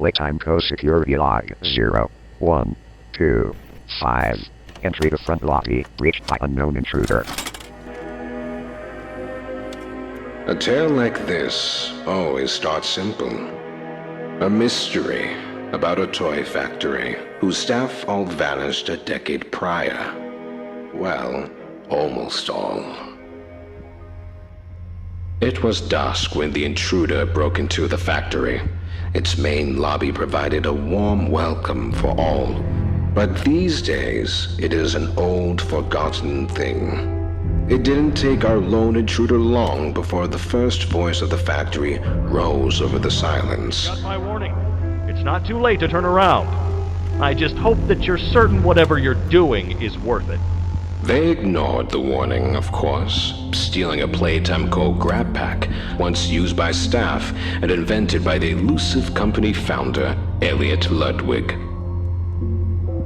Playtime Co security log 0125. Entry to front lobby reached by unknown intruder. A tale like this always starts simple. A mystery about a toy factory whose staff all vanished a decade prior. Well, almost all. It was dusk when the intruder broke into the factory. Its main lobby provided a warm welcome for all. But these days, it is an old, forgotten thing. It didn't take our lone intruder long before the first voice of the factory rose over the silence. Got my warning. It's not too late to turn around. I just hope that you're certain whatever you're doing is worth it. They ignored the warning, of course, stealing a Playtime Co. grab pack, once used by staff and invented by the elusive company founder, Elliot Ludwig.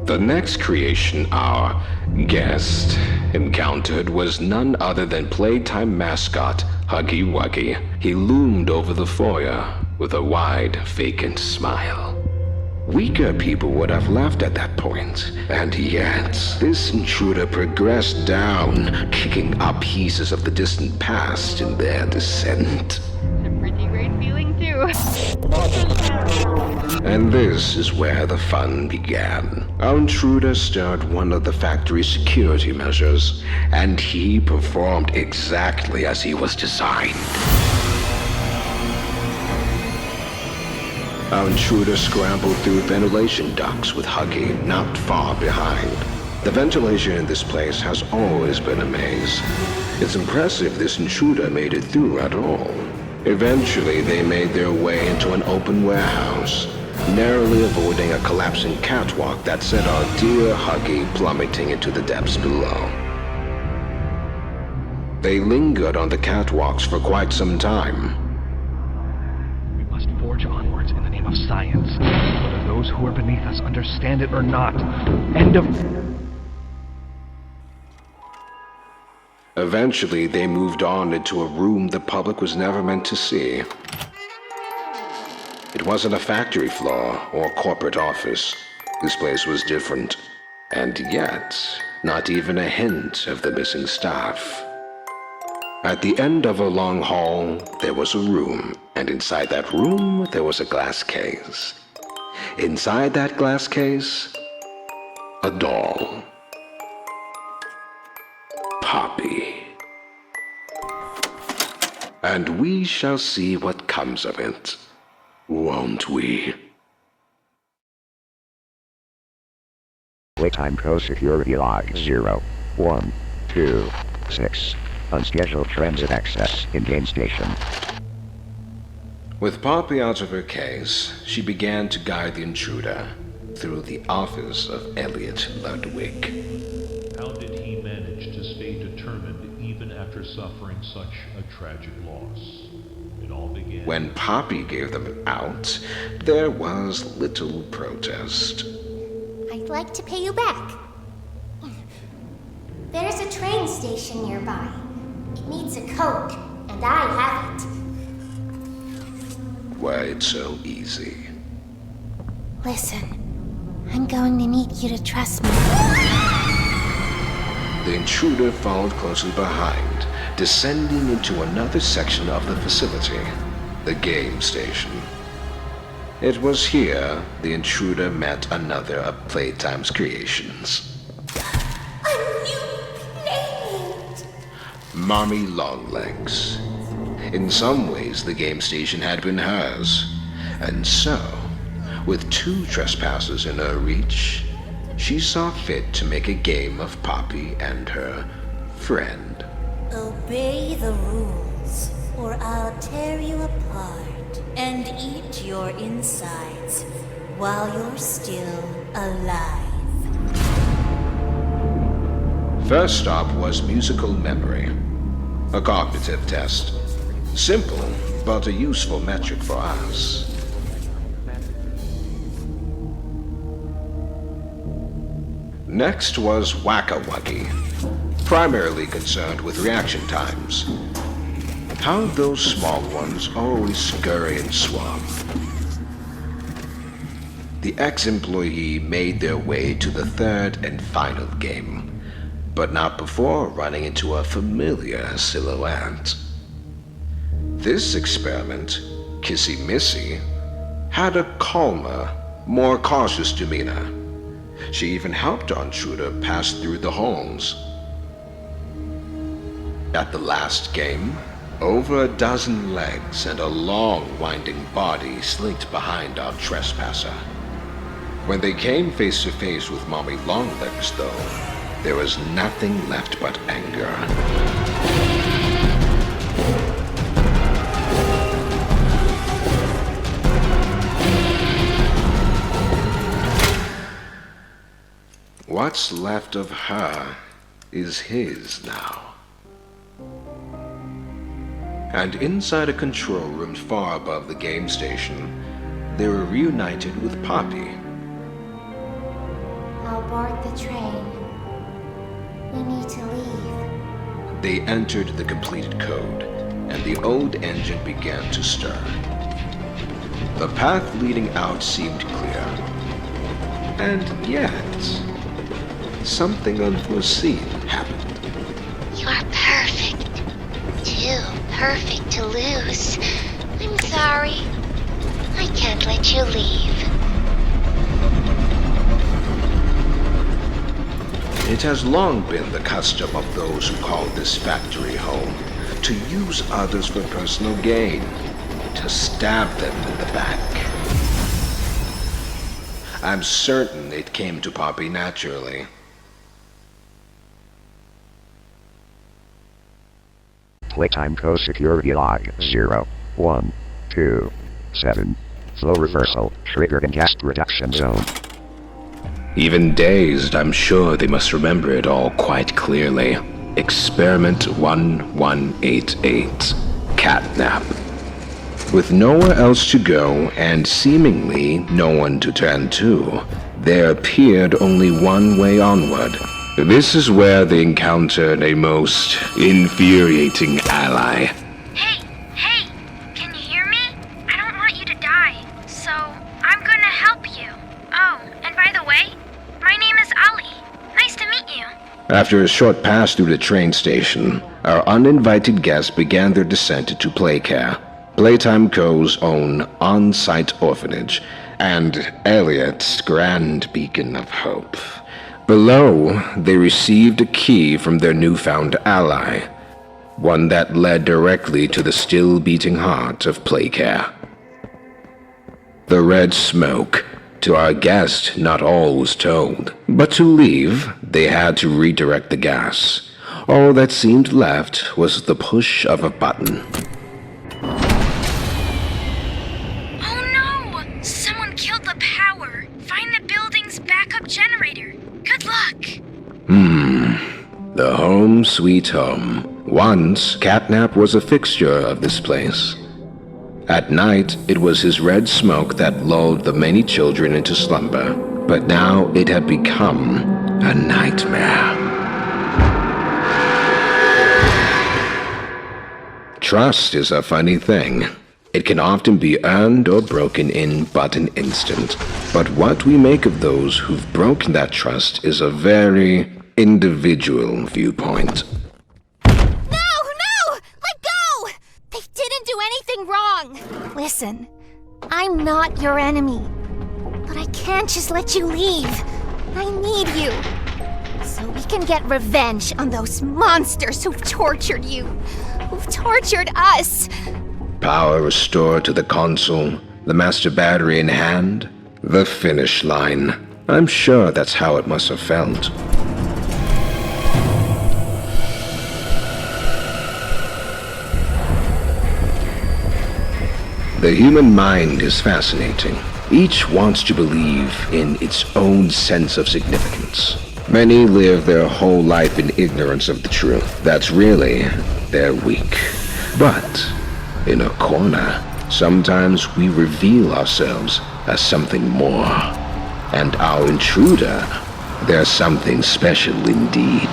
The next creation our guest encountered was none other than Playtime mascot Huggy Wuggy. He loomed over the foyer with a wide, vacant smile. Weaker people would have laughed at that point, and yet this intruder progressed down, kicking up pieces of the distant past in their descent. It's a pretty great feeling too. And this is where the fun began. Our intruder stirred one of the factory's security measures, and he performed exactly as he was designed. Our intruder scrambled through ventilation ducts with Huggy not far behind. The ventilation in this place has always been a maze. It's impressive this intruder made it through at all. Eventually, they made their way into an open warehouse, narrowly avoiding a collapsing catwalk that sent our dear Huggy plummeting into the depths below. They lingered on the catwalks for quite some time. We must forge onwards in the name of science, whether those who are beneath us understand it or not. End of... Eventually, they moved on into a room the public was never meant to see. It wasn't a factory floor or corporate office. This place was different. And yet, not even a hint of the missing staff. At the end of a long hall, there was a room, and inside that room, there was a glass case. Inside that glass case, a doll. Poppy. And we shall see what comes of it, won't we? Playtime Co security log 0126. Unscheduled transit access in game station. With Poppy out of her case, she began to guide the intruder through the office of Elliot Ludwig. How did he manage to stay determined even after suffering such a tragic loss? It all began... When Poppy gave them out, there was little protest. I'd like to pay you back. There's a train station nearby. It needs a Coke, and I have it. Why, it's so easy. Listen, I'm going to need you to trust me. The intruder followed closely behind, descending into another section of the facility, the game station. It was here the intruder met another of Playtime's creations. A new playmate! Mommy Longlegs. In some ways, the game station had been hers. And so, with 2 trespassers in her reach, she saw fit to make a game of Poppy and her friend. Obey the rules, or I'll tear you apart and eat your insides while you're still alive. First stop was musical memory, a cognitive test. Simple, but a useful metric for us. Next was Whack-a-Wuggy, primarily concerned with reaction times. How those small ones always scurry and swap. the ex-employee made their way to the third and final game, but not before running into a familiar silhouette. This experiment, Kissy Missy, had a calmer, more cautious demeanor. She even helped our intruder pass through the halls. At the last game, over a dozen legs and a long, winding body slinked behind our trespasser. When they came face to face with Mommy Longlegs, though, there was nothing left but anger. What's left of her is his now. And inside a control room far above the game station, they were reunited with Poppy. I'll board the train. We need to leave. They entered the completed code, and the old engine began to stir. The path leading out seemed clear. And yet, something unforeseen happened. You're perfect. Too perfect to lose. I'm sorry. I can't let you leave. It has long been the custom of those who call this factory home to use others for personal gain, to stab them in the back. I'm certain it came to Poppy naturally. Playtime co-security log 0127. Flow reversal triggered in gas reduction zone. Even dazed, I'm sure they must remember it all quite clearly. Experiment 1188. Catnap. With nowhere else to go, and seemingly no one to turn to, there appeared only one way onward. This is where they encountered a most infuriating ally. Hey, can you hear me? I don't want you to die, so I'm gonna help you. Oh, and by the way, my name is Ali. Nice to meet you. After a short pass through the train station, our uninvited guests began their descent to Playcare, Playtime Co.'s own on-site orphanage, and Elliot's grand beacon of hope. Below, they received a key from their newfound ally, one that led directly to the still-beating heart of Playcare. The red smoke. To our guest, not all was told, but to leave, they had to redirect the gas. All that seemed left was the push of a button. Oh no! Someone killed the power. Find the building's backup generator. Good luck. The home sweet home. Once, Catnap was a fixture of this place. At night, it was his red smoke that lulled the many children into slumber, but now it had become a nightmare. Trust is a funny thing. It can often be earned or broken in but an instant. But what we make of those who've broken that trust is a very individual viewpoint. No! Let go! They didn't do anything wrong! Listen, I'm not your enemy. But I can't just let you leave. I need you. So we can get revenge on those monsters who've tortured you. Who've tortured us. Power restored to the console, the master battery in hand, the finish line. I'm sure that's how it must have felt. The human mind is fascinating. Each wants to believe in its own sense of significance. Many live their whole life in ignorance of the truth. That's really their weak. But in a corner, sometimes we reveal ourselves as something more. And our intruder, they're something special indeed.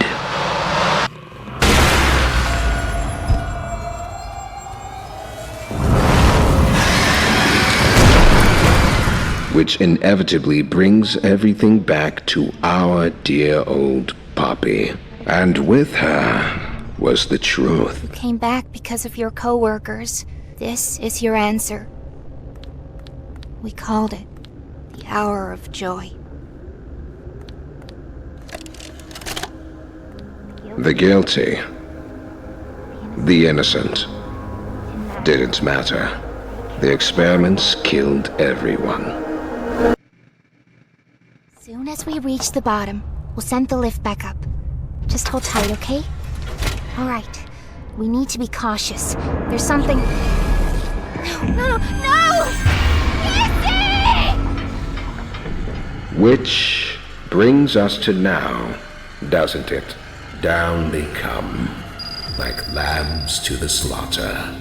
which inevitably brings everything back to our dear old Poppy. And with her was the truth. You came back because of your coworkers. This is your answer. We called it the Hour of Joy. The guilty, the innocent, didn't matter. The experiments killed everyone. Soon as we reach the bottom, we'll send the lift back up. Just hold tight, okay? Alright. We need to be cautious. There's something... No! Lizzie! Which brings us to now, doesn't it? Down they come, like lambs to the slaughter.